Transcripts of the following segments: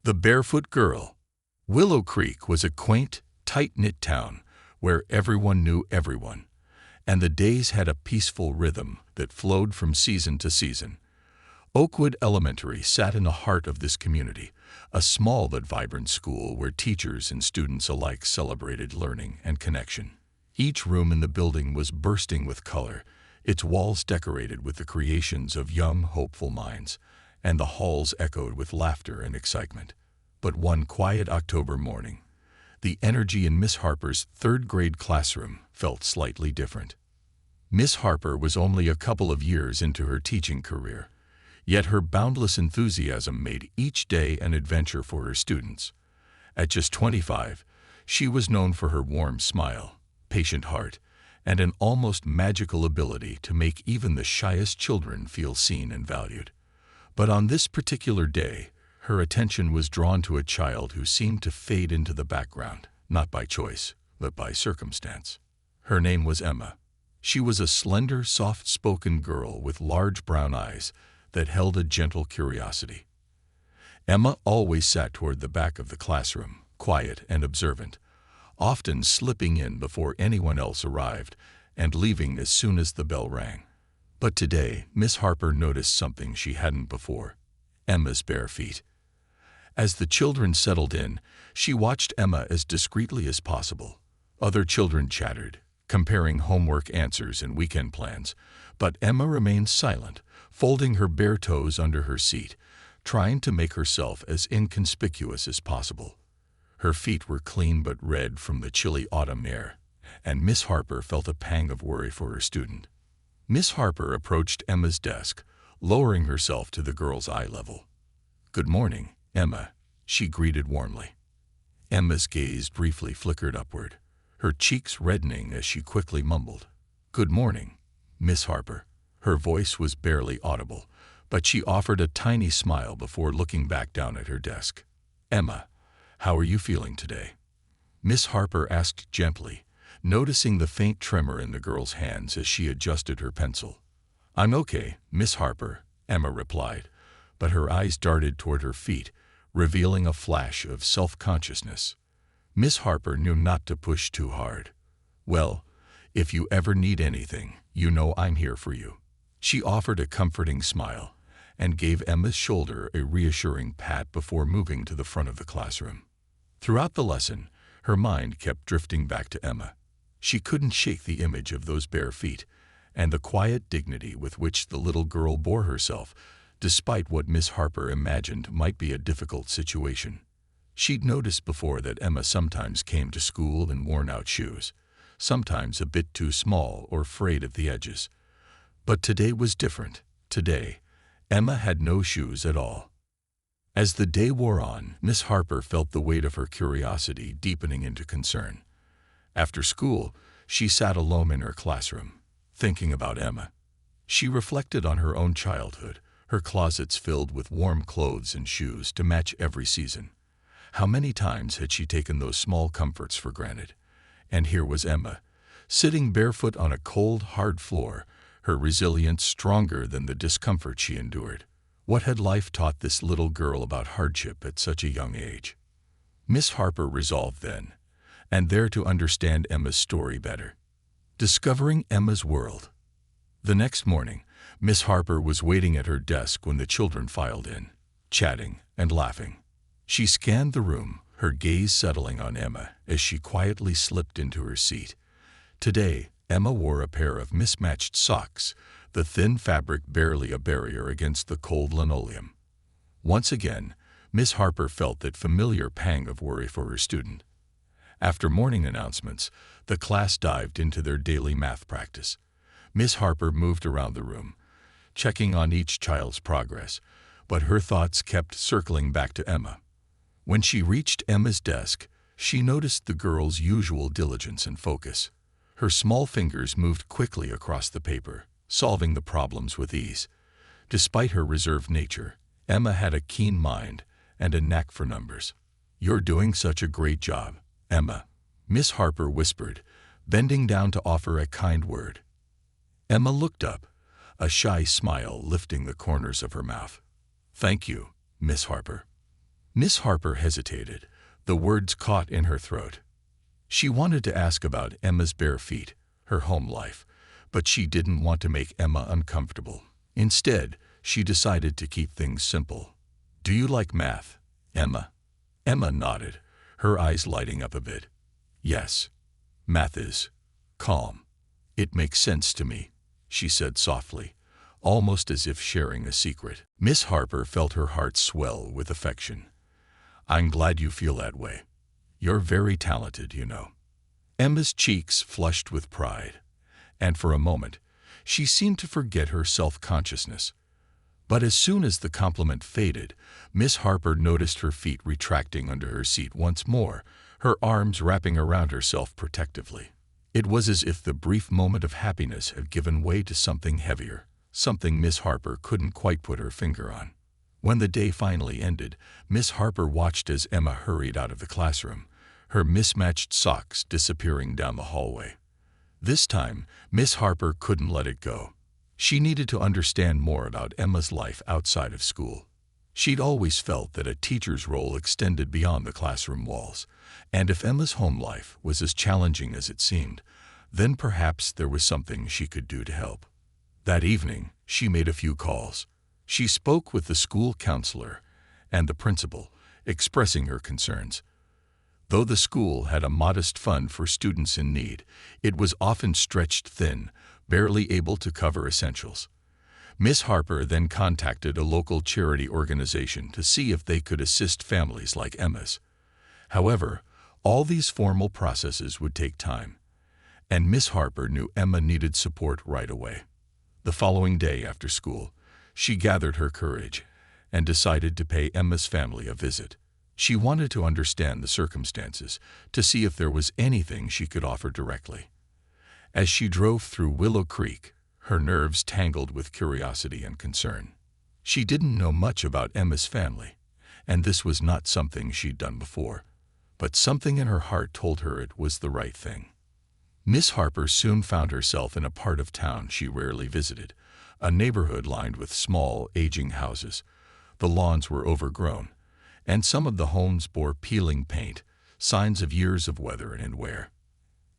The Barefoot Girl. Willow Creek was a quaint, tight-knit town where everyone knew everyone, and the days had a peaceful rhythm that flowed from season to season. Oakwood Elementary sat in the heart of this community, a small but vibrant school where teachers and students alike celebrated learning and connection. Each room in the building was bursting with color, its walls decorated with the creations of young, hopeful minds, and the halls echoed with laughter and excitement. But one quiet October morning, the energy in Miss Harper's third-grade classroom felt slightly different. Miss Harper was only a couple of years into her teaching career, yet her boundless enthusiasm made each day an adventure for her students. At just 25, she was known for her warm smile, patient heart, and an almost magical ability to make even the shyest children feel seen and valued. But on this particular day, her attention was drawn to a child who seemed to fade into the background, not by choice, but by circumstance. Her name was Emma. She was a slender, soft-spoken girl with large brown eyes that held a gentle curiosity. Emma always sat toward the back of the classroom, quiet and observant, often slipping in before anyone else arrived and leaving as soon as the bell rang. But today, Miss Harper noticed something she hadn't before: Emma's bare feet. As the children settled in, she watched Emma as discreetly as possible. Other children chattered, comparing homework answers and weekend plans, but Emma remained silent, folding her bare toes under her seat, trying to make herself as inconspicuous as possible. Her feet were clean but red from the chilly autumn air, and Miss Harper felt a pang of worry for her student. Miss Harper approached Emma's desk, lowering herself to the girl's eye level. "Good morning, Emma," she greeted warmly. Emma's gaze briefly flickered upward, her cheeks reddening as she quickly mumbled, "Good morning, Miss Harper." Her voice was barely audible, but she offered a tiny smile before looking back down at her desk. "Emma, how are you feeling today?" Miss Harper asked gently, noticing the faint tremor in the girl's hands as she adjusted her pencil. "I'm okay, Miss Harper," Emma replied, but her eyes darted toward her feet, revealing a flash of self-consciousness. Miss Harper knew not to push too hard. "Well, if you ever need anything, you know I'm here for you." She offered a comforting smile and gave Emma's shoulder a reassuring pat before moving to the front of the classroom. Throughout the lesson, her mind kept drifting back to Emma. She couldn't shake the image of those bare feet and the quiet dignity with which the little girl bore herself, despite what Miss Harper imagined might be a difficult situation. She'd noticed before that Emma sometimes came to school in worn-out shoes, sometimes a bit too small or frayed at the edges. But today was different. Today, Emma had no shoes at all. As the day wore on, Miss Harper felt the weight of her curiosity deepening into concern. After school, she sat alone in her classroom, thinking about Emma. She reflected on her own childhood, her closets filled with warm clothes and shoes to match every season. How many times had she taken those small comforts for granted? And here was Emma, sitting barefoot on a cold, hard floor, her resilience stronger than the discomfort she endured. What had life taught this little girl about hardship at such a young age? Miss Harper resolved then, and there to understand Emma's story better. Discovering Emma's world. The next morning, Miss Harper was waiting at her desk when the children filed in, chatting and laughing. She scanned the room, her gaze settling on Emma as she quietly slipped into her seat. Today, Emma wore a pair of mismatched socks, the thin fabric barely a barrier against the cold linoleum. Once again, Miss Harper felt that familiar pang of worry for her student. After morning announcements, the class dived into their daily math practice. Miss Harper moved around the room, checking on each child's progress, but her thoughts kept circling back to Emma. When she reached Emma's desk, she noticed the girl's usual diligence and focus. Her small fingers moved quickly across the paper, solving the problems with ease. Despite her reserved nature, Emma had a keen mind and a knack for numbers. "You're doing such a great job, Emma," Miss Harper whispered, bending down to offer a kind word. Emma looked up, a shy smile lifting the corners of her mouth. "Thank you, Miss Harper." Miss Harper hesitated, the words caught in her throat. She wanted to ask about Emma's bare feet, her home life, but she didn't want to make Emma uncomfortable. Instead, she decided to keep things simple. "Do you like math, Emma?" Emma nodded, her eyes lighting up a bit. "Yes. Math is calm. It makes sense to me," she said softly, almost as if sharing a secret. Miss Harper felt her heart swell with affection. "I'm glad you feel that way. You're very talented, you know." Emma's cheeks flushed with pride, and for a moment, she seemed to forget her self-consciousness. But as soon as the compliment faded, Miss Harper noticed her feet retracting under her seat once more, her arms wrapping around herself protectively. It was as if the brief moment of happiness had given way to something heavier, something Miss Harper couldn't quite put her finger on. When the day finally ended, Miss Harper watched as Emma hurried out of the classroom, her mismatched socks disappearing down the hallway. This time, Miss Harper couldn't let it go. She needed to understand more about Emma's life outside of school. She'd always felt that a teacher's role extended beyond the classroom walls, and if Emma's home life was as challenging as it seemed, then perhaps there was something she could do to help. That evening, she made a few calls. She spoke with the school counselor and the principal, expressing her concerns. Though the school had a modest fund for students in need, it was often stretched thin, barely able to cover essentials. Miss Harper then contacted a local charity organization to see if they could assist families like Emma's. However, all these formal processes would take time, and Miss Harper knew Emma needed support right away. The following day after school, she gathered her courage and decided to pay Emma's family a visit. She wanted to understand the circumstances, to see if there was anything she could offer directly. As she drove through Willow Creek, her nerves tangled with curiosity and concern. She didn't know much about Emma's family, and this was not something she'd done before, but something in her heart told her it was the right thing. Miss Harper soon found herself in a part of town she rarely visited, a neighborhood lined with small, aging houses. The lawns were overgrown, and some of the homes bore peeling paint, signs of years of weather and wear.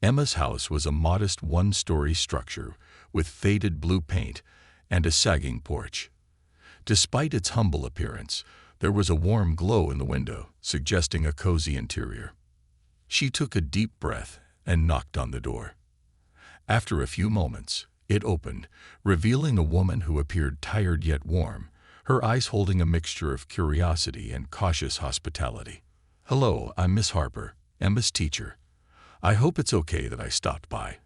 Emma's house was a modest one-story structure with faded blue paint and a sagging porch. Despite its humble appearance, there was a warm glow in the window, suggesting a cozy interior. She took a deep breath and knocked on the door. After a few moments, it opened, revealing a woman who appeared tired yet warm, her eyes holding a mixture of curiosity and cautious hospitality. "Hello, I'm Miss Harper, Emma's teacher. I hope it's okay that I stopped by,"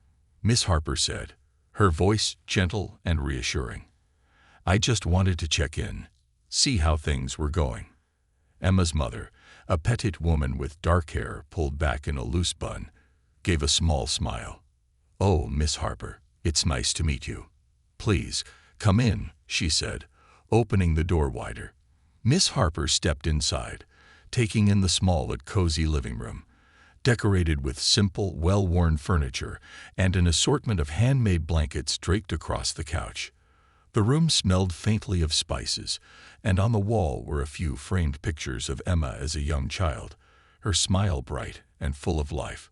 Miss Harper said, her voice gentle and reassuring. "I just wanted to check in, see how things were going." Emma's mother, a petite woman with dark hair pulled back in a loose bun, gave a small smile. "Oh, Miss Harper, it's nice to meet you. Please, come in," she said, opening the door wider. Miss Harper stepped inside, taking in the small but cozy living room, decorated with simple, well-worn furniture and an assortment of handmade blankets draped across the couch. The room smelled faintly of spices, and on the wall were a few framed pictures of Emma as a young child, her smile bright and full of life.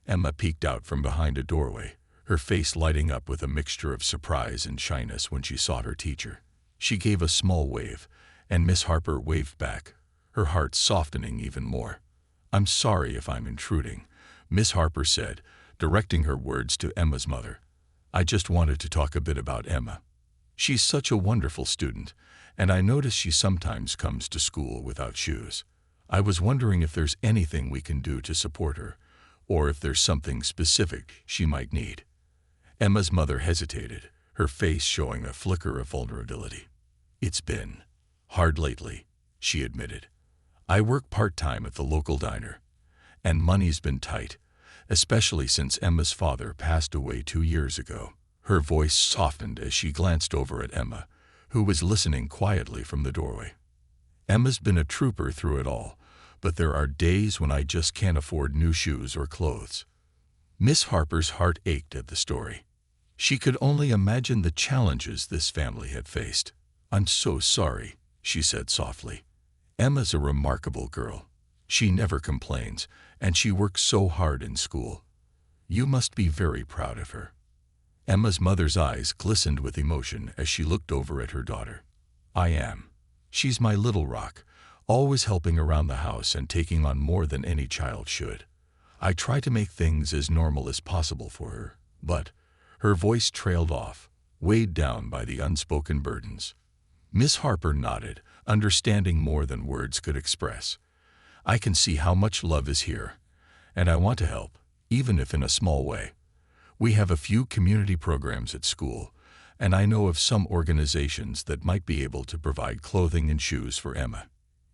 Emma peeked out from behind a doorway, her face lighting up with a mixture of surprise and shyness when she saw her teacher. She gave a small wave, and Miss Harper waved back, her heart softening even more. "I'm sorry if I'm intruding," Miss Harper said, directing her words to Emma's mother. "I just wanted to talk a bit about Emma. She's such a wonderful student, and I notice she sometimes comes to school without shoes. I was wondering if there's anything we can do to support her, or if there's something specific she might need." Emma's mother hesitated, her face showing a flicker of vulnerability. "It's been hard lately," she admitted. "I work part-time at the local diner, and money's been tight, especially since Emma's father passed away 2 years ago." Her voice softened as she glanced over at Emma, who was listening quietly from the doorway. "Emma's been a trooper through it all, but there are days when I just can't afford new shoes or clothes." Miss Harper's heart ached at the story. She could only imagine the challenges this family had faced. "I'm so sorry," she said softly. Emma's a remarkable girl. She never complains, and she works so hard in school. You must be very proud of her." Emma's mother's eyes glistened with emotion as she looked over at her daughter. "I am. She's my little rock, always helping around the house and taking on more than any child should. I try to make things as normal as possible for her, but—" Her voice trailed off, weighed down by the unspoken burdens. Miss Harper nodded, understanding more than words could express. "I can see how much love is here, and I want to help, even if in a small way. We have a few community programs at school, and I know of some organizations that might be able to provide clothing and shoes for Emma.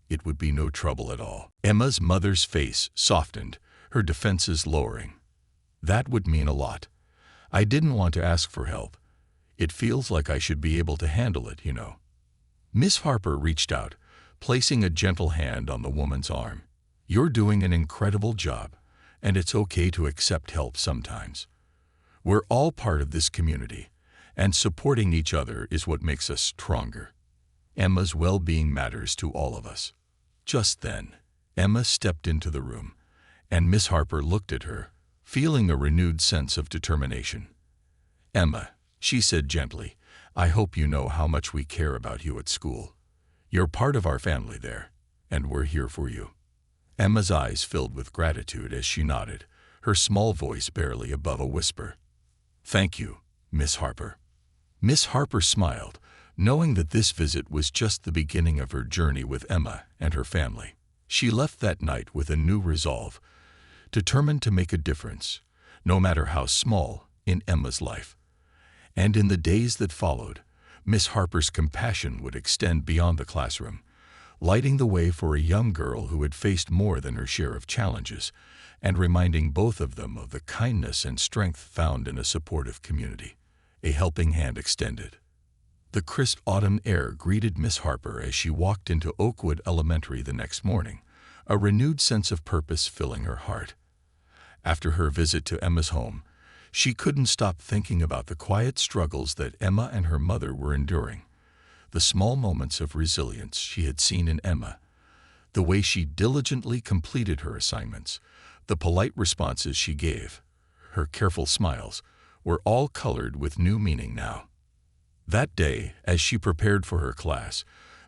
It would be no trouble at all." Emma's mother's face softened, her defenses lowering. "That would mean a lot. I didn't want to ask for help. It feels like I should be able to handle it, you know." Miss Harper reached out, placing a gentle hand on the woman's arm. "You're doing an incredible job, and it's okay to accept help sometimes. We're all part of this community, and supporting each other is what makes us stronger. Emma's well-being matters to all of us." Just then, Emma stepped into the room, and Miss Harper looked at her, feeling a renewed sense of determination. "Emma," she said gently, "I hope you know how much we care about you at school. You're part of our family there, and we're here for you." Emma's eyes filled with gratitude as she nodded, her small voice barely above a whisper. "Thank you, Miss Harper." Miss Harper smiled, knowing that this visit was just the beginning of her journey with Emma and her family. She left that night with a new resolve, determined to make a difference, no matter how small, in Emma's life. And in the days that followed, Miss Harper's compassion would extend beyond the classroom, lighting the way for a young girl who had faced more than her share of challenges, and reminding both of them of the kindness and strength found in a supportive community, a helping hand extended. The crisp autumn air greeted Miss Harper as she walked into Oakwood Elementary the next morning, a renewed sense of purpose filling her heart. After her visit to Emma's home, she couldn't stop thinking about the quiet struggles that Emma and her mother were enduring, the small moments of resilience she had seen in Emma, the way she diligently completed her assignments, the polite responses she gave, her careful smiles, were all colored with new meaning now. That day, as she prepared for her class,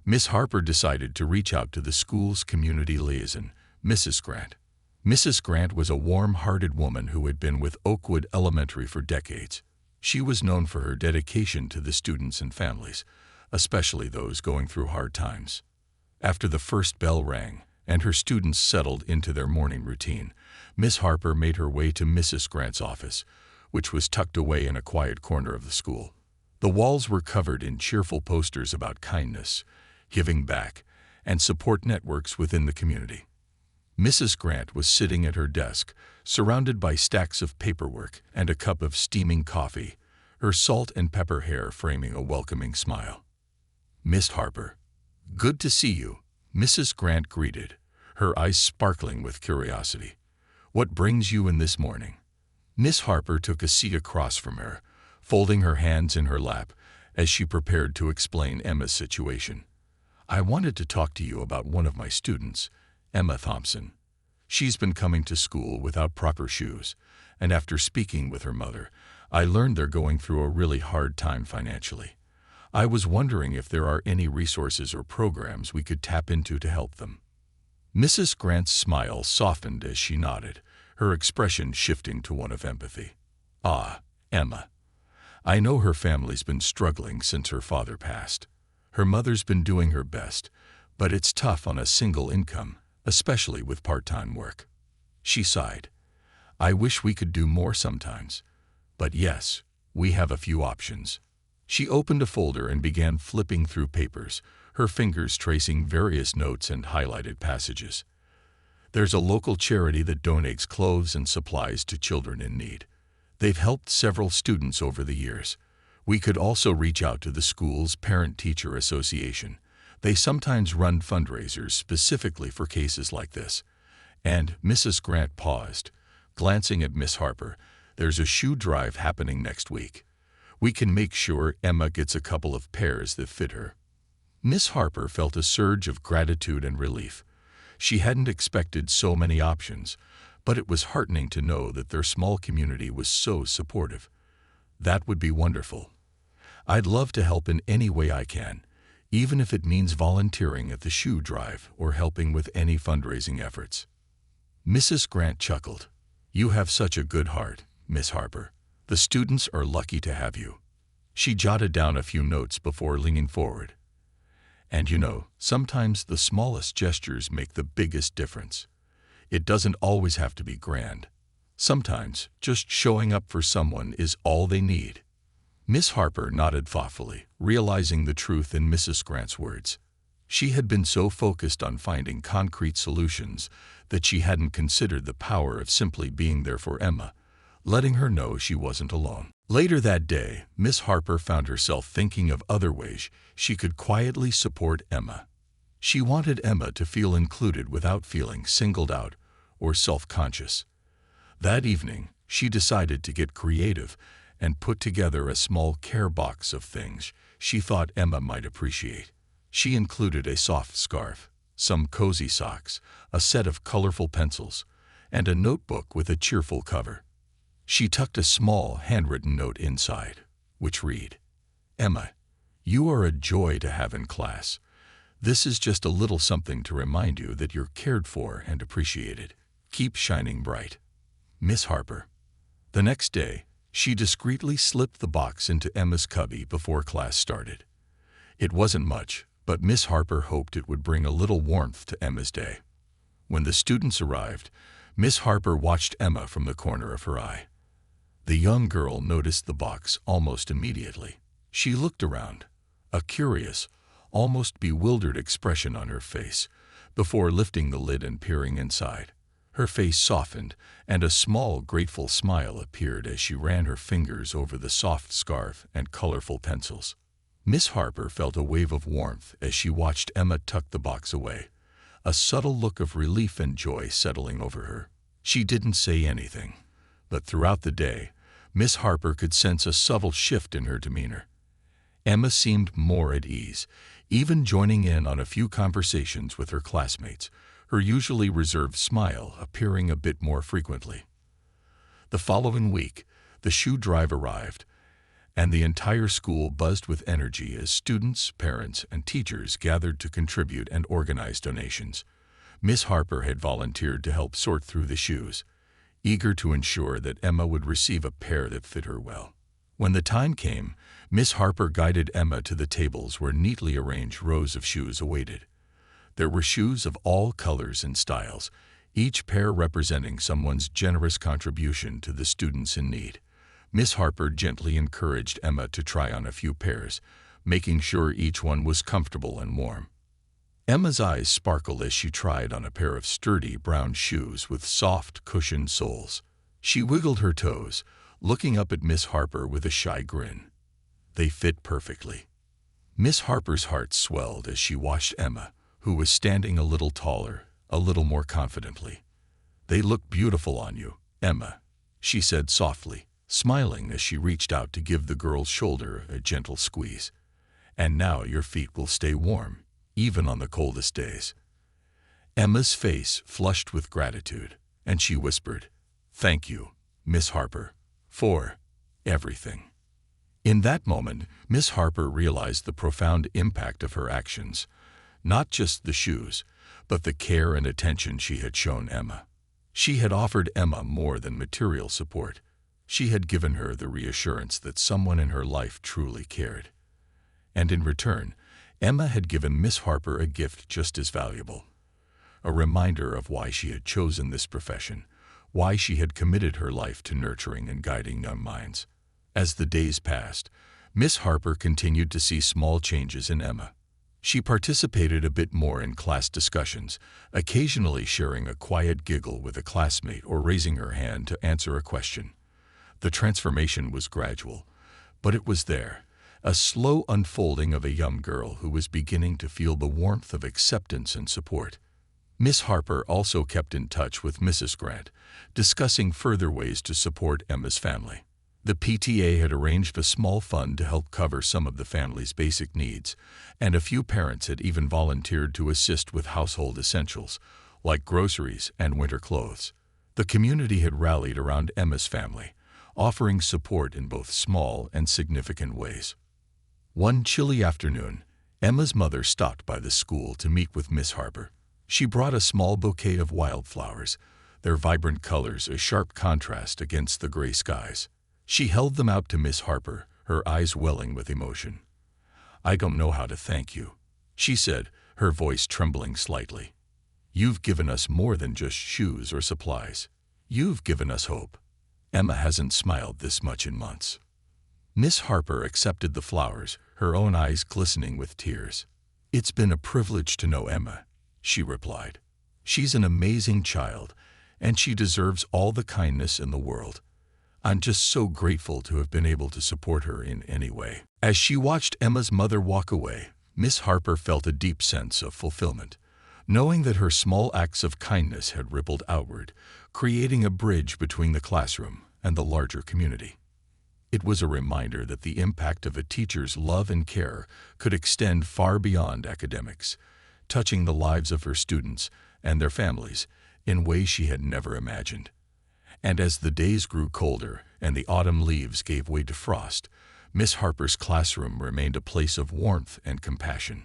Miss Harper decided to reach out to the school's community liaison, Mrs. Grant. Mrs. Grant was a warm-hearted woman who had been with Oakwood Elementary for decades. She was known for her dedication to the students and families, especially those going through hard times. After the first bell rang and her students settled into their morning routine, Miss Harper made her way to Mrs. Grant's office, which was tucked away in a quiet corner of the school. The walls were covered in cheerful posters about kindness, giving back, and support networks within the community. Mrs. Grant was sitting at her desk, surrounded by stacks of paperwork and a cup of steaming coffee, her salt and pepper hair framing a welcoming smile. "Miss Harper, good to see you," Mrs. Grant greeted, her eyes sparkling with curiosity. "What brings you in this morning?" Miss Harper took a seat across from her, folding her hands in her lap as she prepared to explain Emma's situation. "I wanted to talk to you about one of my students, Emma Thompson. She's been coming to school without proper shoes, and after speaking with her mother, I learned they're going through a really hard time financially. I was wondering if there are any resources or programs we could tap into to help them." Mrs. Grant's smile softened as she nodded, her expression shifting to one of empathy. "Ah, Emma. I know her family's been struggling since her father passed. Her mother's been doing her best, but it's tough on a single income, especially with part-time work." She sighed. "I wish we could do more sometimes. But yes, we have a few options." She opened a folder and began flipping through papers, her fingers tracing various notes and highlighted passages. "There's a local charity that donates clothes and supplies to children in need. They've helped several students over the years. We could also reach out to the school's Parent-Teacher Association. They sometimes run fundraisers specifically for cases like this." And Mrs. Grant paused, glancing at Miss Harper. "There's a shoe drive happening next week. We can make sure Emma gets a couple of pairs that fit her." Miss Harper felt a surge of gratitude and relief. She hadn't expected so many options, but it was heartening to know that their small community was so supportive. That would be wonderful. I'd love to help in any way I can, even if it means volunteering at the shoe drive or helping with any fundraising efforts. Mrs. Grant chuckled. You have such a good heart, Miss Harper. The students are lucky to have you. She jotted down a few notes before leaning forward. And you know, sometimes the smallest gestures make the biggest difference. It doesn't always have to be grand. Sometimes just showing up for someone is all they need. Miss Harper nodded thoughtfully, realizing the truth in Mrs. Grant's words. She had been so focused on finding concrete solutions that she hadn't considered the power of simply being there for Emma, letting her know she wasn't alone. Later that day, Miss Harper found herself thinking of other ways she could quietly support Emma. She wanted Emma to feel included without feeling singled out or self-conscious. That evening, she decided to get creative and put together a small care box of things she thought Emma might appreciate. She included a soft scarf, some cozy socks, a set of colorful pencils, and a notebook with a cheerful cover. She tucked a small handwritten note inside, which read, Emma, you are a joy to have in class. This is just a little something to remind you that you're cared for and appreciated. Keep shining bright. Miss Harper. The next day, she discreetly slipped the box into Emma's cubby before class started. It wasn't much, but Miss Harper hoped it would bring a little warmth to Emma's day. When the students arrived, Miss Harper watched Emma from the corner of her eye. The young girl noticed the box almost immediately. She looked around, a curious, almost bewildered expression on her face, before lifting the lid and peering inside. Her face softened, and a small, grateful smile appeared as she ran her fingers over the soft scarf and colorful pencils. Miss Harper felt a wave of warmth as she watched Emma tuck the box away, a subtle look of relief and joy settling over her. She didn't say anything, but throughout the day, Miss Harper could sense a subtle shift in her demeanor. Emma seemed more at ease, even joining in on a few conversations with her classmates, her usually reserved smile appearing a bit more frequently. The following week, the shoe drive arrived, and the entire school buzzed with energy as students, parents, and teachers gathered to contribute and organize donations. Miss Harper had volunteered to help sort through the shoes, eager to ensure that Emma would receive a pair that fit her well. When the time came, Miss Harper guided Emma to the tables where neatly arranged rows of shoes awaited. There were shoes of all colors and styles, each pair representing someone's generous contribution to the students in need. Miss Harper gently encouraged Emma to try on a few pairs, making sure each one was comfortable and warm. Emma's eyes sparkled as she tried on a pair of sturdy brown shoes with soft, cushioned soles. She wiggled her toes, looking up at Miss Harper with a shy grin. They fit perfectly. Miss Harper's heart swelled as she watched Emma, who was standing a little taller, a little more confidently. They look beautiful on you, Emma, she said softly, smiling as she reached out to give the girl's shoulder a gentle squeeze. And now your feet will stay warm, even on the coldest days. Emma's face flushed with gratitude, and she whispered, Thank you, Miss Harper, for everything. In that moment, Miss Harper realized the profound impact of her actions, not just the shoes, but the care and attention she had shown Emma. She had offered Emma more than material support. She had given her the reassurance that someone in her life truly cared. And in return, Emma had given Miss Harper a gift just as valuable, a reminder of why she had chosen this profession, why she had committed her life to nurturing and guiding young minds. As the days passed, Miss Harper continued to see small changes in Emma. She participated a bit more in class discussions, occasionally sharing a quiet giggle with a classmate or raising her hand to answer a question. The transformation was gradual, but it was there, a slow unfolding of a young girl who was beginning to feel the warmth of acceptance and support. Miss Harper also kept in touch with Mrs. Grant, discussing further ways to support Emma's family. The PTA had arranged a small fund to help cover some of the family's basic needs, and a few parents had even volunteered to assist with household essentials, like groceries and winter clothes. The community had rallied around Emma's family, offering support in both small and significant ways. One chilly afternoon, Emma's mother stopped by the school to meet with Miss Harper. She brought a small bouquet of wildflowers, their vibrant colors a sharp contrast against the gray skies. She held them out to Miss Harper, her eyes welling with emotion. "I don't know how to thank you," she said, her voice trembling slightly. "You've given us more than just shoes or supplies. You've given us hope." Emma hasn't smiled this much in months. Miss Harper accepted the flowers, her own eyes glistening with tears. "It's been a privilege to know Emma," she replied. "She's an amazing child, and she deserves all the kindness in the world. I'm just so grateful to have been able to support her in any way." As she watched Emma's mother walk away, Miss Harper felt a deep sense of fulfillment, knowing that her small acts of kindness had rippled outward, creating a bridge between the classroom and the larger community. It was a reminder that the impact of a teacher's love and care could extend far beyond academics, touching the lives of her students and their families in ways she had never imagined. And as the days grew colder and the autumn leaves gave way to frost, Miss Harper's classroom remained a place of warmth and compassion,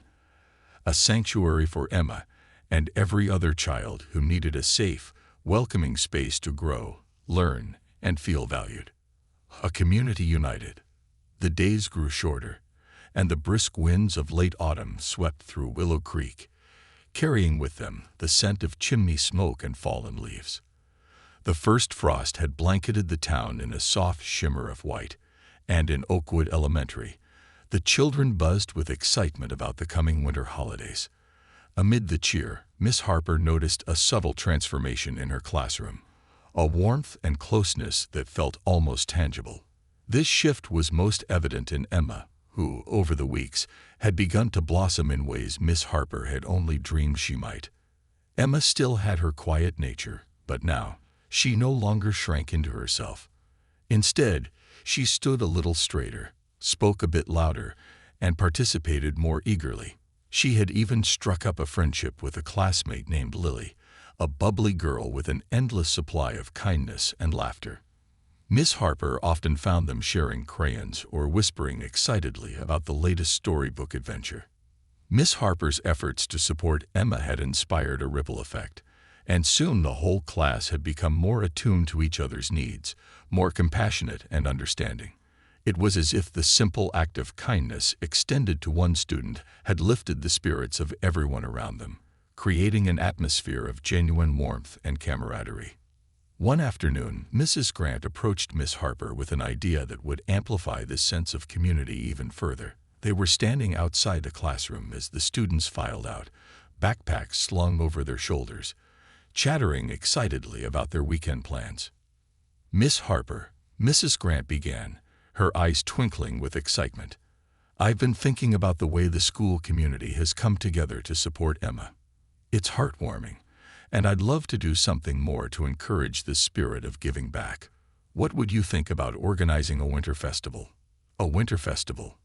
a sanctuary for Emma and every other child who needed a safe, welcoming space to grow, learn, and feel valued. A community united. The days grew shorter, and the brisk winds of late autumn swept through Willow Creek, carrying with them the scent of chimney smoke and fallen leaves. The first frost had blanketed the town in a soft shimmer of white, and in Oakwood Elementary, the children buzzed with excitement about the coming winter holidays. Amid the cheer, Miss Harper noticed a subtle transformation in her classroom, a warmth and closeness that felt almost tangible. This shift was most evident in Emma, who, over the weeks, had begun to blossom in ways Miss Harper had only dreamed she might. Emma still had her quiet nature, but now, she no longer shrank into herself. Instead, she stood a little straighter, spoke a bit louder, and participated more eagerly. She had even struck up a friendship with a classmate named Lily, a bubbly girl with an endless supply of kindness and laughter. Miss Harper often found them sharing crayons or whispering excitedly about the latest storybook adventure. Miss Harper's efforts to support Emma had inspired a ripple effect, and soon the whole class had become more attuned to each other's needs, more compassionate and understanding. It was as if the simple act of kindness extended to one student had lifted the spirits of everyone around them, creating an atmosphere of genuine warmth and camaraderie. One afternoon, Mrs. Grant approached Miss Harper with an idea that would amplify this sense of community even further. They were standing outside the classroom as the students filed out, backpacks slung over their shoulders, chattering excitedly about their weekend plans. "Miss Harper," Mrs. Grant began, her eyes twinkling with excitement, "I've been thinking about the way the school community has come together to support Emma. It's heartwarming, and I'd love to do something more to encourage the spirit of giving back. What would you think about organizing a winter festival?" "A winter festival?"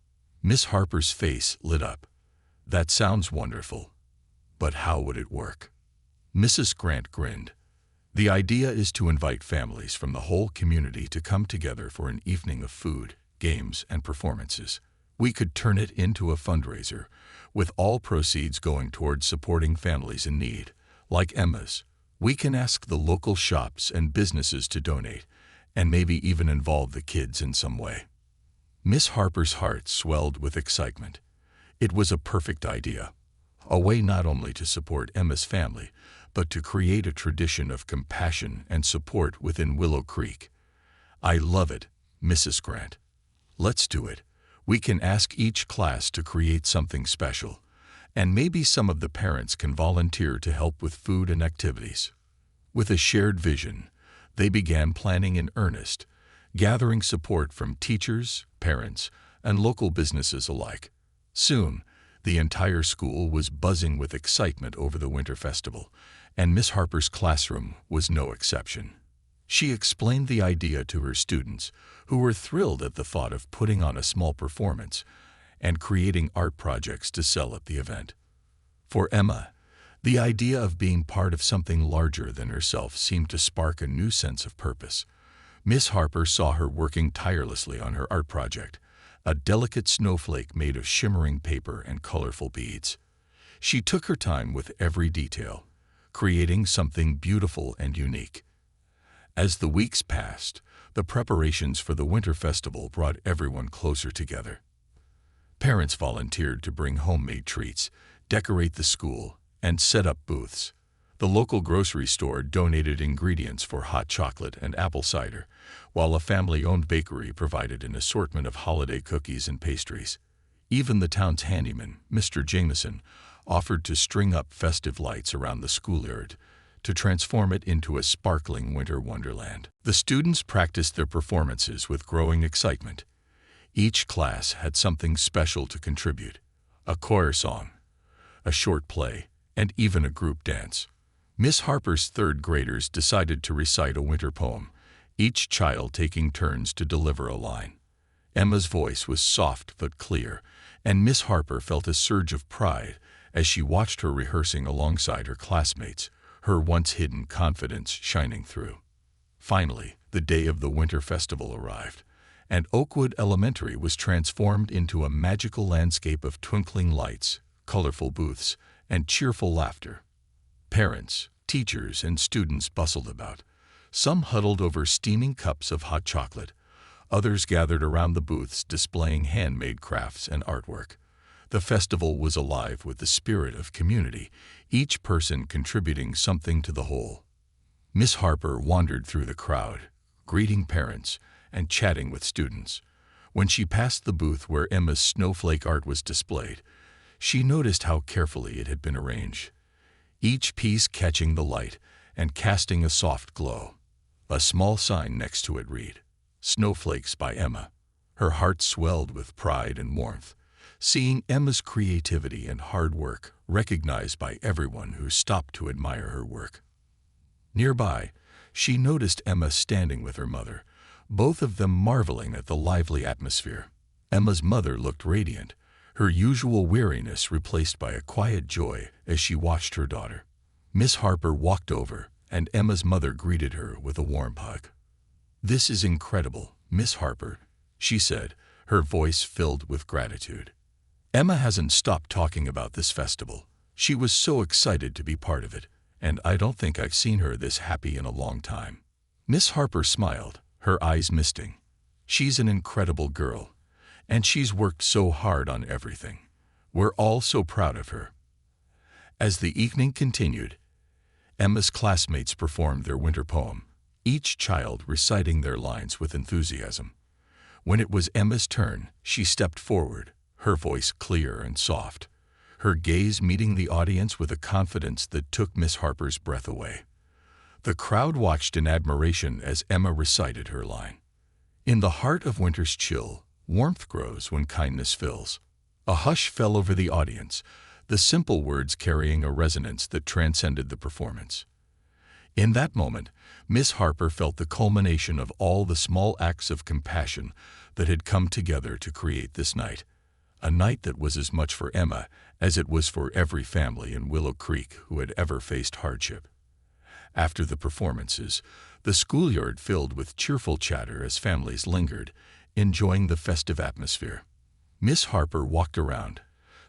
Miss Harper's face lit up. "That sounds wonderful. But how would it work?" Mrs. Grant grinned. "The idea is to invite families from the whole community to come together for an evening of food, games, and performances. We could turn it into a fundraiser, with all proceeds going towards supporting families in need, like Emma's. We can ask the local shops and businesses to donate, and maybe even involve the kids in some way." Miss Harper's heart swelled with excitement. It was a perfect idea, a way not only to support Emma's family, but to create a tradition of compassion and support within Willow Creek. "I love it, Mrs. Grant. Let's do it. We can ask each class to create something special, and maybe some of the parents can volunteer to help with food and activities." With a shared vision, they began planning in earnest, gathering support from teachers, parents, and local businesses alike. Soon, the entire school was buzzing with excitement over the winter festival, and Miss Harper's classroom was no exception. She explained the idea to her students, who were thrilled at the thought of putting on a small performance and creating art projects to sell at the event. For Emma, the idea of being part of something larger than herself seemed to spark a new sense of purpose. Miss Harper saw her working tirelessly on her art project, a delicate snowflake made of shimmering paper and colorful beads. She took her time with every detail, creating something beautiful and unique. As the weeks passed, the preparations for the Winter Festival brought everyone closer together. Parents volunteered to bring homemade treats, decorate the school, and set up booths. The local grocery store donated ingredients for hot chocolate and apple cider, while a family-owned bakery provided an assortment of holiday cookies and pastries. Even the town's handyman, Mr. Jameson, offered to string up festive lights around the schoolyard to transform it into a sparkling winter wonderland. The students practiced their performances with growing excitement. Each class had something special to contribute: a choir song, a short play, and even a group dance. Miss Harper's third graders decided to recite a winter poem, each child taking turns to deliver a line. Emma's voice was soft but clear, and Miss Harper felt a surge of pride as she watched her rehearsing alongside her classmates, her once hidden confidence shining through. Finally, the day of the Winter Festival arrived, and Oakwood Elementary was transformed into a magical landscape of twinkling lights, colorful booths, and cheerful laughter. Parents, teachers, and students bustled about. Some huddled over steaming cups of hot chocolate. Others gathered around the booths displaying handmade crafts and artwork. The festival was alive with the spirit of community, each person contributing something to the whole. Miss Harper wandered through the crowd, greeting parents and chatting with students. When she passed the booth where Emma's snowflake art was displayed, she noticed how carefully it had been arranged, each piece catching the light and casting a soft glow. A small sign next to it read, "Snowflakes by Emma." Her heart swelled with pride and warmth, seeing Emma's creativity and hard work recognized by everyone who stopped to admire her work. Nearby, she noticed Emma standing with her mother, both of them marveling at the lively atmosphere. Emma's mother looked radiant, her usual weariness replaced by a quiet joy as she watched her daughter. Miss Harper walked over, and Emma's mother greeted her with a warm hug. "This is incredible, Miss Harper," she said, her voice filled with gratitude. Emma hasn't stopped talking about this festival. She was so excited to be part of it, and I don't think I've seen her this happy in a long time. Miss Harper smiled, her eyes misting. "She's an incredible girl, and she's worked so hard on everything. We're all so proud of her." As the evening continued, Emma's classmates performed their winter poem, each child reciting their lines with enthusiasm. When it was Emma's turn, she stepped forward, her voice clear and soft, her gaze meeting the audience with a confidence that took Miss Harper's breath away. The crowd watched in admiration as Emma recited her line. "In the heart of winter's chill, warmth grows when kindness fills." A hush fell over the audience, the simple words carrying a resonance that transcended the performance. In that moment, Miss Harper felt the culmination of all the small acts of compassion that had come together to create this night, a night that was as much for Emma as it was for every family in Willow Creek who had ever faced hardship. After the performances, the schoolyard filled with cheerful chatter as families lingered, enjoying the festive atmosphere. Miss Harper walked around,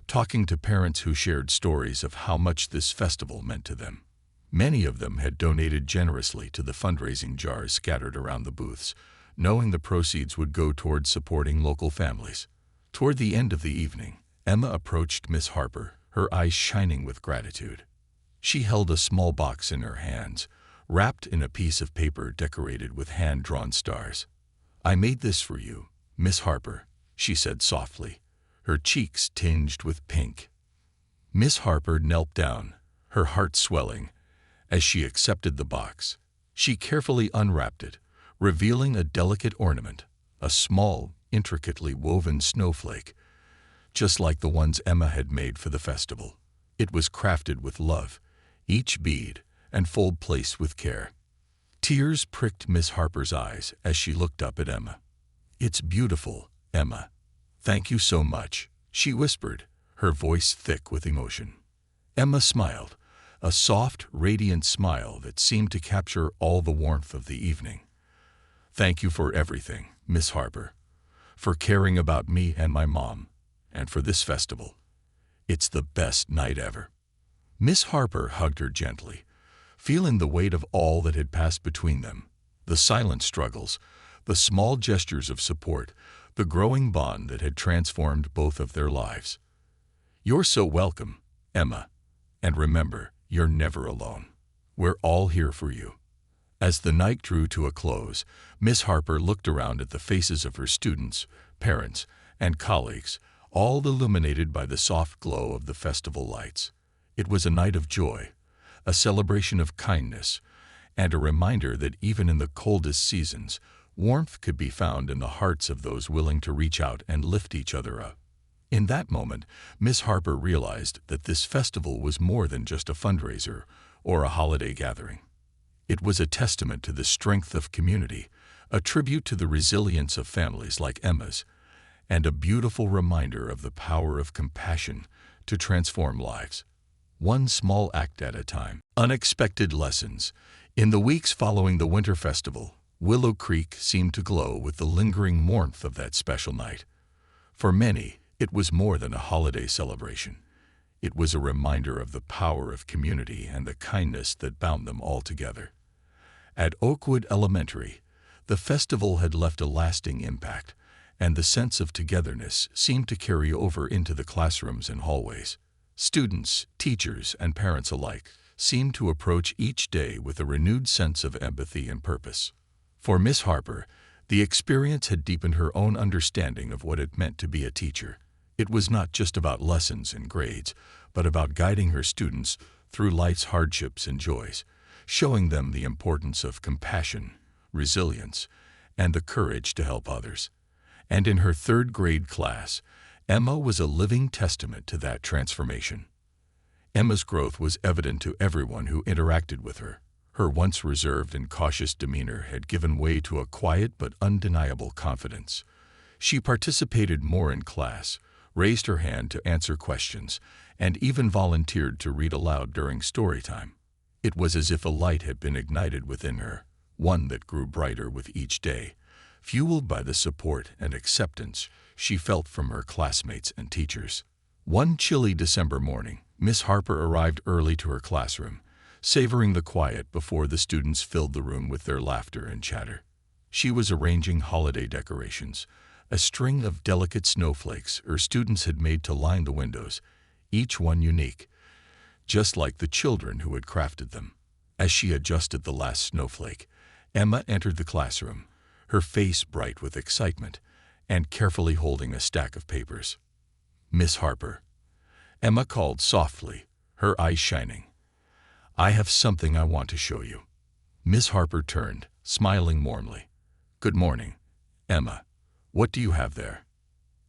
talking to parents who shared stories of how much this festival meant to them. Many of them had donated generously to the fundraising jars scattered around the booths, knowing the proceeds would go towards supporting local families. Toward the end of the evening, Emma approached Miss Harper, her eyes shining with gratitude. She held a small box in her hands, wrapped in a piece of paper decorated with hand-drawn stars. "I made this for you, Miss Harper," she said softly, her cheeks tinged with pink. Miss Harper knelt down, her heart swelling, as she accepted the box. She carefully unwrapped it, revealing a delicate ornament, a small, intricately woven snowflake, just like the ones Emma had made for the festival. It was crafted with love, each bead and fold placed with care. Tears pricked Miss Harper's eyes as she looked up at Emma. "It's beautiful, Emma. Thank you so much," she whispered, her voice thick with emotion. Emma smiled, a soft, radiant smile that seemed to capture all the warmth of the evening. "Thank you for everything, Miss Harper, for caring about me and my mom, and for this festival. It's the best night ever." Miss Harper hugged her gently, feeling the weight of all that had passed between them, the silent struggles, the small gestures of support, the growing bond that had transformed both of their lives. "You're so welcome, Emma, and remember, you're never alone. We're all here for you." As the night drew to a close, Miss Harper looked around at the faces of her students, parents, and colleagues, all illuminated by the soft glow of the festival lights. It was a night of joy, a celebration of kindness, and a reminder that even in the coldest seasons, warmth could be found in the hearts of those willing to reach out and lift each other up. In that moment, Miss Harper realized that this festival was more than just a fundraiser or a holiday gathering. It was a testament to the strength of community, a tribute to the resilience of families like Emma's, and a beautiful reminder of the power of compassion to transform lives. One small act at a time. Unexpected lessons. In the weeks following the Winter Festival, Willow Creek seemed to glow with the lingering warmth of that special night. For many, it was more than a holiday celebration. It was a reminder of the power of community and the kindness that bound them all together. At Oakwood Elementary, the festival had left a lasting impact, and the sense of togetherness seemed to carry over into the classrooms and hallways. Students, teachers, and parents alike seemed to approach each day with a renewed sense of empathy and purpose. For Miss Harper, the experience had deepened her own understanding of what it meant to be a teacher. It was not just about lessons and grades, but about guiding her students through life's hardships and joys, showing them the importance of compassion, resilience, and the courage to help others. And in her third-grade class, Emma was a living testament to that transformation. Emma's growth was evident to everyone who interacted with her. Her once reserved and cautious demeanor had given way to a quiet but undeniable confidence. She participated more in class, raised her hand to answer questions, and even volunteered to read aloud during story time. It was as if a light had been ignited within her, one that grew brighter with each day, fueled by the support and acceptance she felt from her classmates and teachers. One chilly December morning, Miss Harper arrived early to her classroom, savoring the quiet before the students filled the room with their laughter and chatter. She was arranging holiday decorations, a string of delicate snowflakes her students had made to line the windows, each one unique, just like the children who had crafted them. As she adjusted the last snowflake, Emma entered the classroom, her face bright with excitement, and carefully holding a stack of papers. "Miss Harper," Emma called softly, her eyes shining. "I have something I want to show you." Miss Harper turned, smiling warmly. "Good morning, Emma. What do you have there?"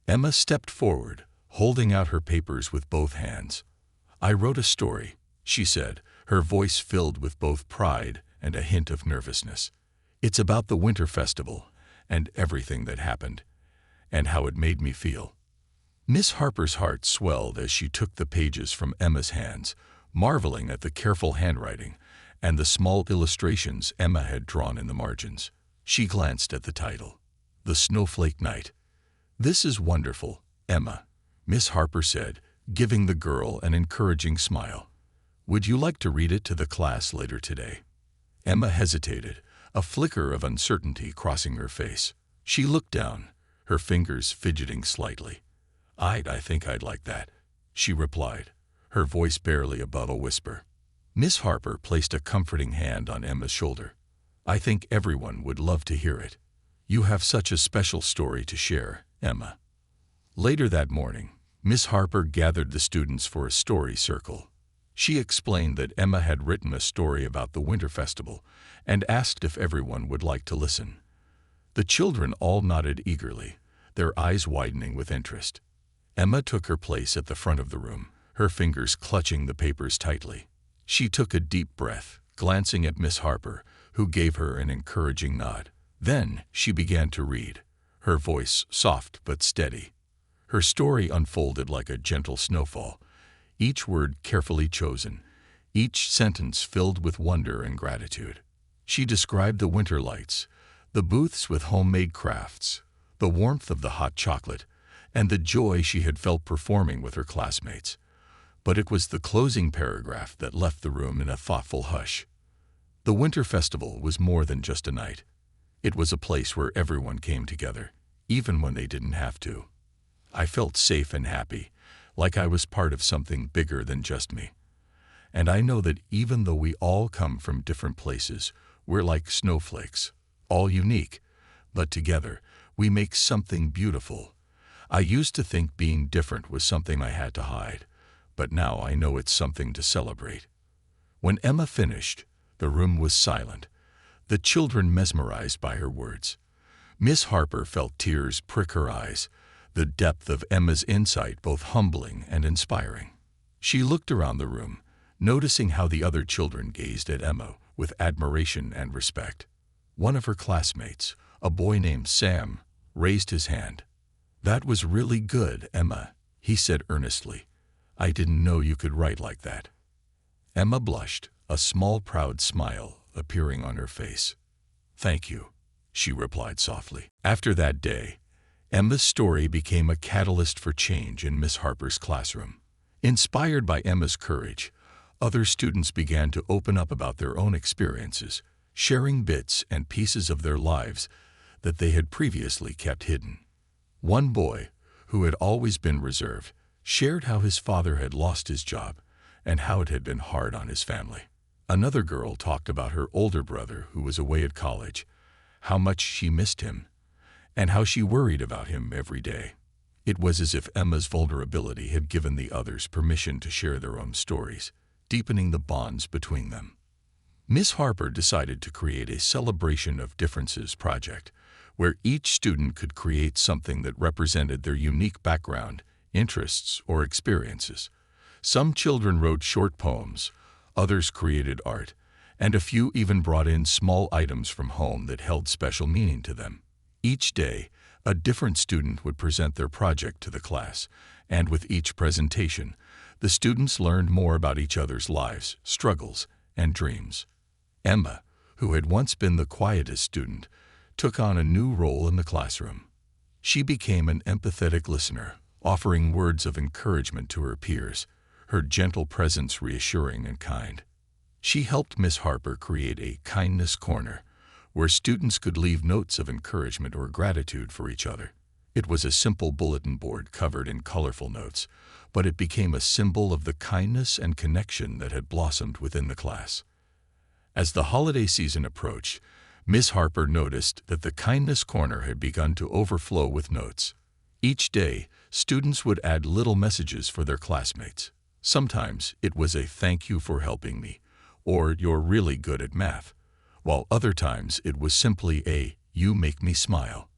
Emma stepped forward, holding out her papers with both hands. "I wrote a story," she said, her voice filled with both pride and a hint of nervousness. "It's about the Winter Festival and everything that happened, and how it made me feel." Miss Harper's heart swelled as she took the pages from Emma's hands, marveling at the careful handwriting and the small illustrations Emma had drawn in the margins. She glanced at the title, "The Snowflake Night." "This is wonderful, Emma," Miss Harper said, giving the girl an encouraging smile. "Would you like to read it to the class later today?" Emma hesitated, a flicker of uncertainty crossing her face. She looked down, her fingers fidgeting slightly. I think I'd like that," she replied, her voice barely above a whisper. Miss Harper placed a comforting hand on Emma's shoulder. "I think everyone would love to hear it. You have such a special story to share, Emma." Later that morning, Miss Harper gathered the students for a story circle. She explained that Emma had written a story about the Winter Festival and asked if everyone would like to listen. The children all nodded eagerly, their eyes widening with interest. Emma took her place at the front of the room, her fingers clutching the papers tightly. She took a deep breath, glancing at Miss Harper, who gave her an encouraging nod. Then she began to read, her voice soft but steady. Her story unfolded like a gentle snowfall, each word carefully chosen, each sentence filled with wonder and gratitude. She described the winter lights, the booths with homemade crafts, the warmth of the hot chocolate, and the joy she had felt performing with her classmates. But it was the closing paragraph that left the room in a thoughtful hush. The Winter Festival was more than just a night. It was a place where everyone came together, even when they didn't have to. I felt safe and happy, like I was part of something bigger than just me. And I know that even though we all come from different places, we're like snowflakes, all unique, but together we make something beautiful. I used to think being different was something I had to hide, but now I know it's something to celebrate. When Emma finished, the room was silent, the children mesmerized by her words. Miss Harper felt tears prick her eyes, the depth of Emma's insight both humbling and inspiring. She looked around the room, noticing how the other children gazed at Emma with admiration and respect. One of her classmates, a boy named Sam, raised his hand. "That was really good, Emma," he said earnestly. "I didn't know you could write like that." Emma blushed, a small proud smile appearing on her face. "Thank you," she replied softly. After that day, Emma's story became a catalyst for change in Miss Harper's classroom. Inspired by Emma's courage, other students began to open up about their own experiences, sharing bits and pieces of their lives that they had previously kept hidden. One boy, who had always been reserved, shared how his father had lost his job and how it had been hard on his family. Another girl talked about her older brother who was away at college, how much she missed him, and how she worried about him every day. It was as if Emma's vulnerability had given the others permission to share their own stories, deepening the bonds between them. Miss Harper decided to create a Celebration of Differences project, where each student could create something that represented their unique background, interests, or experiences. Some children wrote short poems, others created art, and a few even brought in small items from home that held special meaning to them. Each day, a different student would present their project to the class, and with each presentation, the students learned more about each other's lives, struggles, and dreams. Emma, who had once been the quietest student, took on a new role in the classroom. She became an empathetic listener, offering words of encouragement to her peers, her gentle presence reassuring and kind. She helped Miss Harper create a kindness corner, where students could leave notes of encouragement or gratitude for each other. It was a simple bulletin board covered in colorful notes, but it became a symbol of the kindness and connection that had blossomed within the class. As the holiday season approached, Miss Harper noticed that the kindness corner had begun to overflow with notes. Each day, students would add little messages for their classmates. Sometimes it was a "thank you for helping me," or "you're really good at math," while other times it was simply a "you make me smile."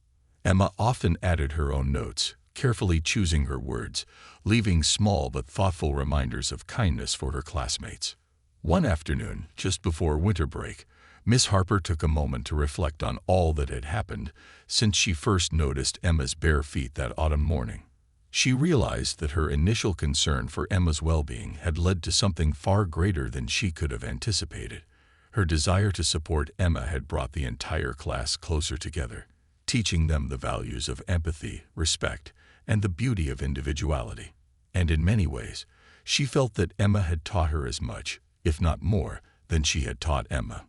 Emma often added her own notes, carefully choosing her words, leaving small but thoughtful reminders of kindness for her classmates. One afternoon, just before winter break, Miss Harper took a moment to reflect on all that had happened since she first noticed Emma's bare feet that autumn morning. She realized that her initial concern for Emma's well-being had led to something far greater than she could have anticipated. Her desire to support Emma had brought the entire class closer together, teaching them the values of empathy, respect, and the beauty of individuality. And in many ways, she felt that Emma had taught her as much, if not more, than she had taught Emma.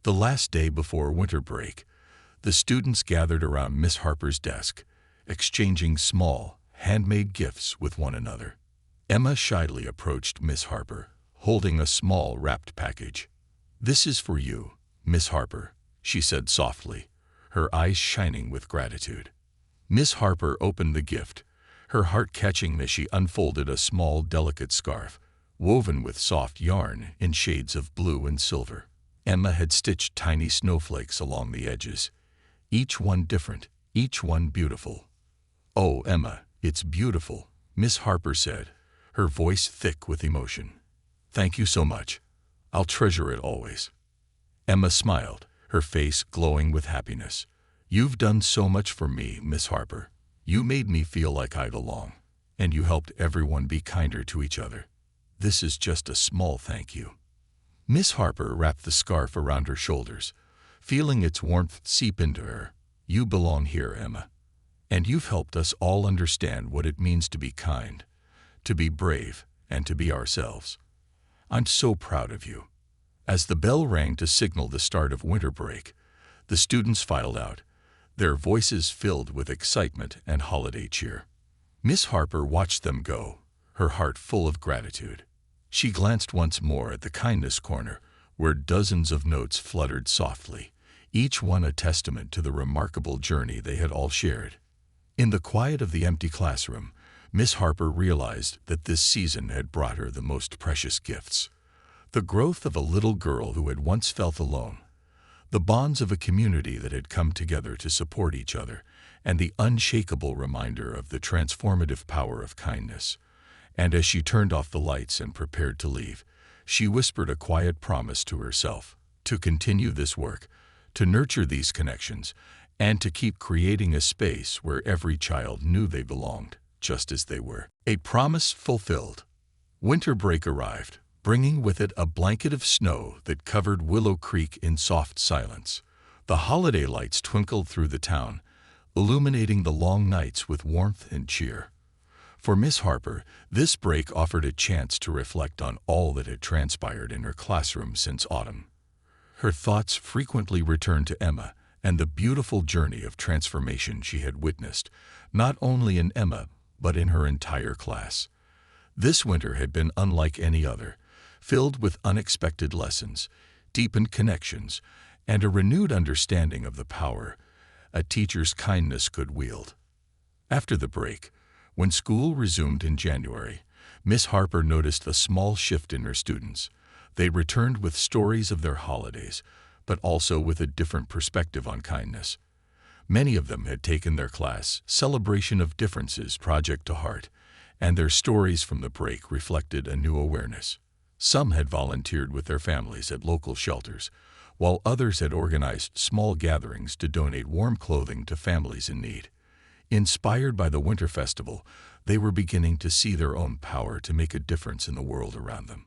The last day before winter break, the students gathered around Miss Harper's desk, exchanging small, handmade gifts with one another. Emma shyly approached Miss Harper, holding a small wrapped package. "This is for you, Miss Harper," she said softly, her eyes shining with gratitude. Miss Harper opened the gift, her heart catching as she unfolded a small, delicate scarf, woven with soft yarn in shades of blue and silver. Emma had stitched tiny snowflakes along the edges, each one different, each one beautiful. "Oh, Emma, it's beautiful," Miss Harper said, her voice thick with emotion. "Thank you so much. I'll treasure it always." Emma smiled, her face glowing with happiness. "You've done so much for me, Miss Harper. You made me feel like I belong, and you helped everyone be kinder to each other. This is just a small thank you." Miss Harper wrapped the scarf around her shoulders, feeling its warmth seep into her. "You belong here, Emma. And you've helped us all understand what it means to be kind, to be brave, and to be ourselves. I'm so proud of you." As the bell rang to signal the start of winter break, the students filed out, their voices filled with excitement and holiday cheer. Miss Harper watched them go, her heart full of gratitude. She glanced once more at the kindness corner, where dozens of notes fluttered softly, each one a testament to the remarkable journey they had all shared. In the quiet of the empty classroom, Miss Harper realized that this season had brought her the most precious gifts. The growth of a little girl who had once felt alone, the bonds of a community that had come together to support each other, and the unshakable reminder of the transformative power of kindness. And as she turned off the lights and prepared to leave, she whispered a quiet promise to herself to continue this work, to nurture these connections, and to keep creating a space where every child knew they belonged, just as they were. A promise fulfilled. Winter break arrived, bringing with it a blanket of snow that covered Willow Creek in soft silence. The holiday lights twinkled through the town, illuminating the long nights with warmth and cheer. For Miss Harper, this break offered a chance to reflect on all that had transpired in her classroom since autumn. Her thoughts frequently returned to Emma and the beautiful journey of transformation she had witnessed, not only in Emma, but in her entire class. This winter had been unlike any other, filled with unexpected lessons, deepened connections, and a renewed understanding of the power a teacher's kindness could wield. After the break, when school resumed in January, Miss Harper noticed a small shift in her students. They returned with stories of their holidays, but also with a different perspective on kindness. Many of them had taken their class Celebration of Differences project to heart, and their stories from the break reflected a new awareness. Some had volunteered with their families at local shelters, while others had organized small gatherings to donate warm clothing to families in need. Inspired by the Winter Festival, they were beginning to see their own power to make a difference in the world around them.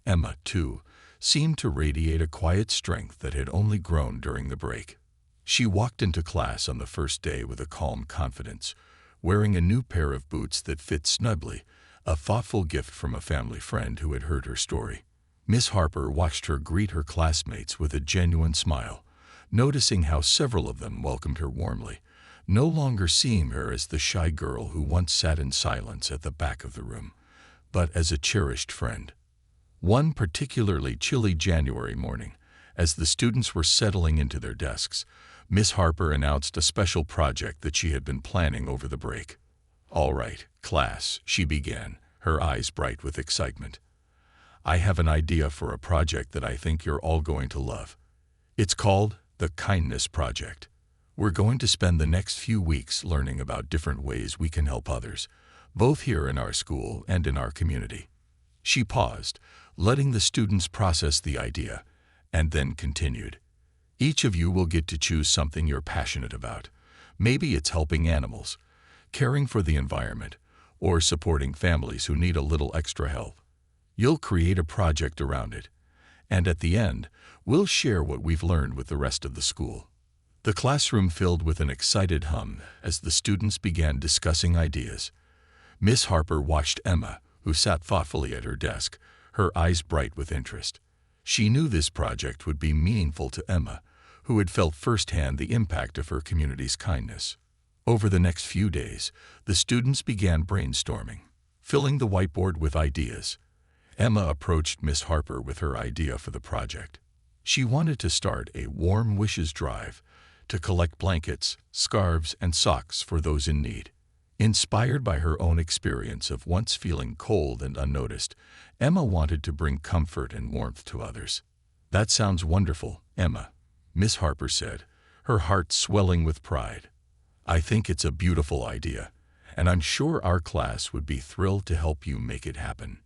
Emma, too, seemed to radiate a quiet strength that had only grown during the break. She walked into class on the first day with a calm confidence, wearing a new pair of boots that fit snugly, a thoughtful gift from a family friend who had heard her story. Miss Harper watched her greet her classmates with a genuine smile, noticing how several of them welcomed her warmly, no longer seeing her as the shy girl who once sat in silence at the back of the room, but as a cherished friend. One particularly chilly January morning, as the students were settling into their desks, Miss Harper announced a special project that she had been planning over the break. "All right, class," she began, her eyes bright with excitement. "I have an idea for a project that I think you're all going to love. It's called the Kindness Project. We're going to spend the next few weeks learning about different ways we can help others, both here in our school and in our community." She paused, letting the students process the idea, and then continued. "Each of you will get to choose something you're passionate about. Maybe it's helping animals, caring for the environment, or supporting families who need a little extra help. You'll create a project around it, and at the end, we'll share what we've learned with the rest of the school." The classroom filled with an excited hum as the students began discussing ideas. Miss Harper watched Emma, who sat thoughtfully at her desk, her eyes bright with interest. She knew this project would be meaningful to Emma, who had felt firsthand the impact of her community's kindness. Over the next few days, the students began brainstorming, filling the whiteboard with ideas. Emma approached Miss Harper with her idea for the project. She wanted to start a warm wishes drive to collect blankets, scarves, and socks for those in need. Inspired by her own experience of once feeling cold and unnoticed, Emma wanted to bring comfort and warmth to others. "That sounds wonderful, Emma," Miss Harper said, her heart swelling with pride. "I think it's a beautiful idea, and I'm sure our class would be thrilled to help you make it happen."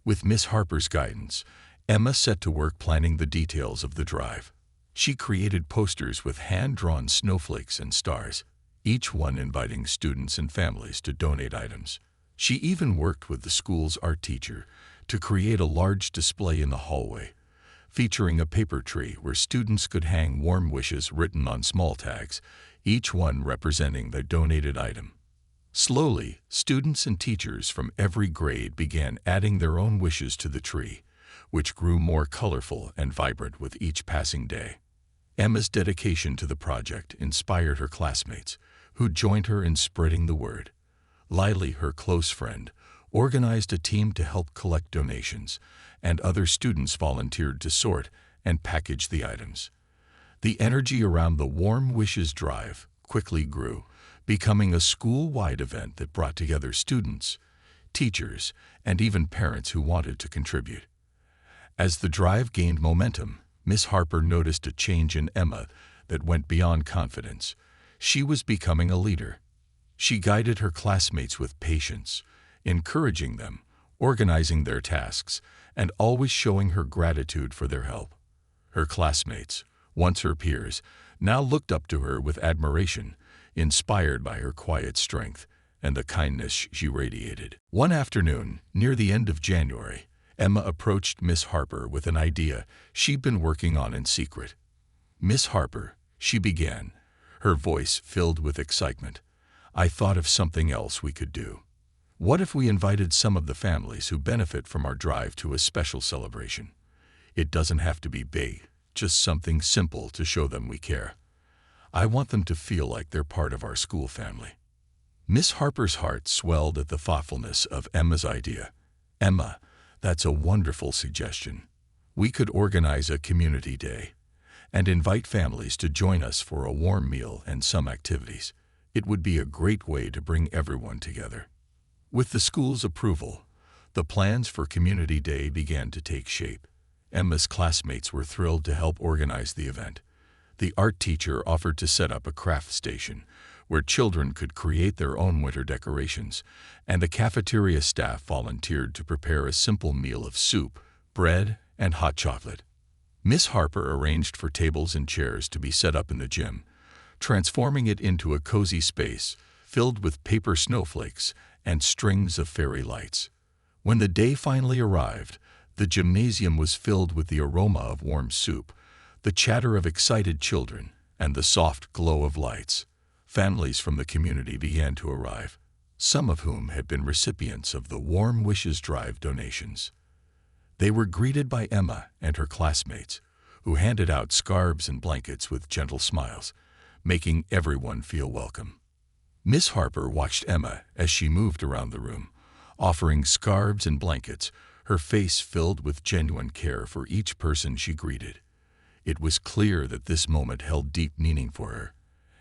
With Miss Harper's guidance, Emma set to work planning the details of the drive. She created posters with hand-drawn snowflakes and stars, each one inviting students and families to donate items. She even worked with the school's art teacher to create a large display in the hallway, featuring a paper tree where students could hang warm wishes written on small tags, each one representing the donated item. Slowly, students and teachers from every grade began adding their own wishes to the tree, which grew more colorful and vibrant with each passing day. Emma's dedication to the project inspired her classmates, who joined her in spreading the word. Lily, her close friend, organized a team to help collect donations, and other students volunteered to sort and package the items. The energy around the Warm Wishes Drive quickly grew, becoming a school-wide event that brought together students, teachers, and even parents who wanted to contribute. As the drive gained momentum, Miss Harper noticed a change in Emma that went beyond confidence. She was becoming a leader. She guided her classmates with patience, encouraging them, organizing their tasks, and always showing her gratitude for their help. Her classmates, once her peers, now looked up to her with admiration, inspired by her quiet strength and the kindness she radiated. One afternoon, near the end of January, Emma approached Miss Harper with an idea she'd been working on in secret. "Miss Harper," she began, her voice filled with excitement, "I thought of something else we could do. What if we invited some of the families who benefit from our drive to a special celebration? It doesn't have to be big, just something simple to show them we care. I want them to feel like they're part of our school family." Miss Harper's heart swelled at the thoughtfulness of Emma's idea. "Emma, that's a wonderful suggestion. We could organize a community day and invite families to join us for a warm meal and some activities. It would be a great way to bring everyone together." With the school's approval, the plans for Community Day began to take shape. Emma's classmates were thrilled to help organize the event. The art teacher offered to set up a craft station where children could create their own winter decorations, and the cafeteria staff volunteered to prepare a simple meal of soup, bread, and hot chocolate. Miss Harper arranged for tables and chairs to be set up in the gym, transforming it into a cozy space filled with paper snowflakes and strings of fairy lights. When the day finally arrived, the gymnasium was filled with the aroma of warm soup, the chatter of excited children, and the soft glow of lights. Families from the community began to arrive, some of whom had been recipients of the Warm Wishes Drive donations. They were greeted by Emma and her classmates, who handed out scarves and blankets with gentle smiles, making everyone feel welcome. Miss Harper watched Emma as she moved around the room, offering scarves and blankets, her face filled with genuine care for each person she greeted. It was clear that this moment held deep meaning for her,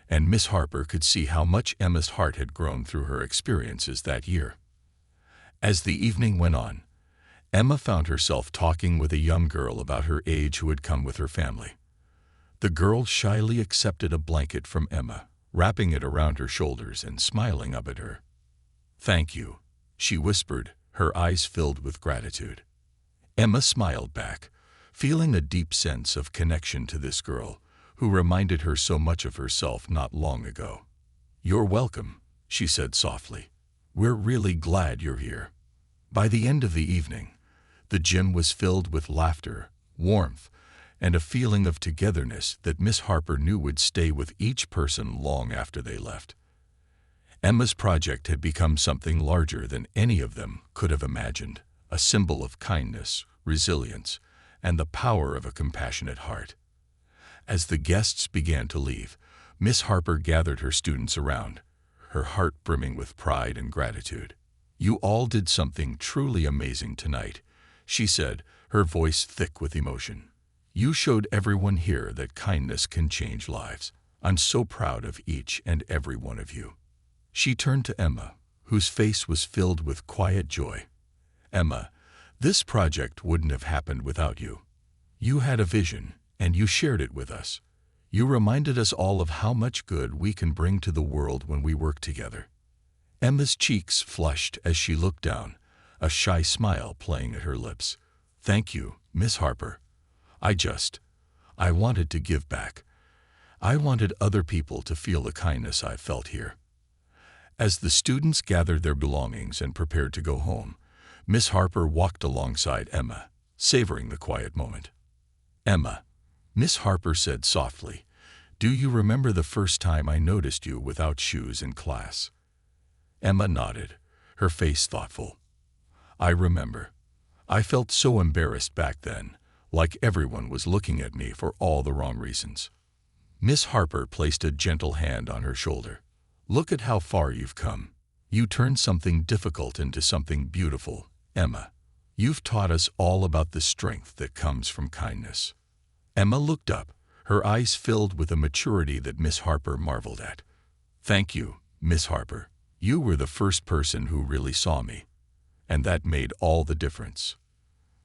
and Miss Harper could see how much Emma's heart had grown through her experiences that year. As the evening went on, Emma found herself talking with a young girl about her age who had come with her family. The girl shyly accepted a blanket from Emma, wrapping it around her shoulders and smiling up at her. "Thank you," she whispered, her eyes filled with gratitude. Emma smiled back, feeling a deep sense of connection to this girl, who reminded her so much of herself not long ago. "You're welcome," she said softly. "We're really glad you're here." By the end of the evening, the gym was filled with laughter, warmth, and a feeling of togetherness that Miss Harper knew would stay with each person long after they left. Emma's project had become something larger than any of them could have imagined, a symbol of kindness, resilience, and the power of a compassionate heart. As the guests began to leave, Miss Harper gathered her students around, her heart brimming with pride and gratitude. "You all did something truly amazing tonight," she said, her voice thick with emotion. "You showed everyone here that kindness can change lives. I'm so proud of each and every one of you." She turned to Emma, whose face was filled with quiet joy. "Emma, this project wouldn't have happened without you. You had a vision, and you shared it with us. You reminded us all of how much good we can bring to the world when we work together." Emma's cheeks flushed as she looked down, a shy smile playing at her lips. "Thank you, Miss Harper. I wanted to give back. I wanted other people to feel the kindness I felt here. As the students gathered their belongings and prepared to go home, Miss Harper walked alongside Emma, savoring the quiet moment. "Emma," Miss Harper said softly, "do you remember the first time I noticed you without shoes in class?" Emma nodded, her face thoughtful. "I remember. I felt so embarrassed back then, like everyone was looking at me for all the wrong reasons." Miss Harper placed a gentle hand on her shoulder. "Look at how far you've come. You turned something difficult into something beautiful, Emma. You've taught us all about the strength that comes from kindness." Emma looked up, her eyes filled with a maturity that Miss Harper marveled at. "Thank you, Miss Harper. You were the first person who really saw me, and that made all the difference."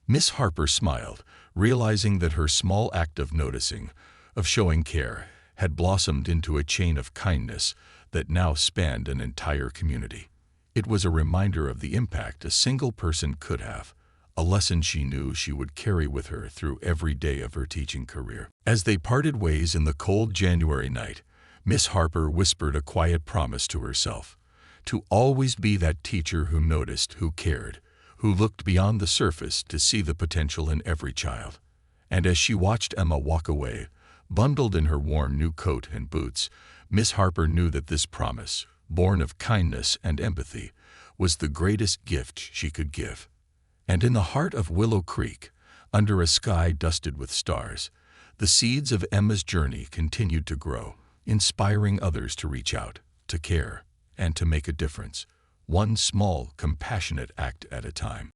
Miss Harper smiled, realizing that her small act of noticing, of showing care, had blossomed into a chain of kindness that now spanned an entire community. It was a reminder of the impact a single person could have, a lesson she knew she would carry with her through every day of her teaching career. As they parted ways in the cold January night, Miss Harper whispered a quiet promise to herself, to always be that teacher who noticed, who cared, who looked beyond the surface to see the potential in every child. And as she watched Emma walk away, bundled in her warm new coat and boots, Miss Harper knew that this promise, born of kindness and empathy, was the greatest gift she could give. And in the heart of Willow Creek, under a sky dusted with stars, the seeds of Emma's journey continued to grow, inspiring others to reach out, to care, and to make a difference, one small, compassionate act at a time.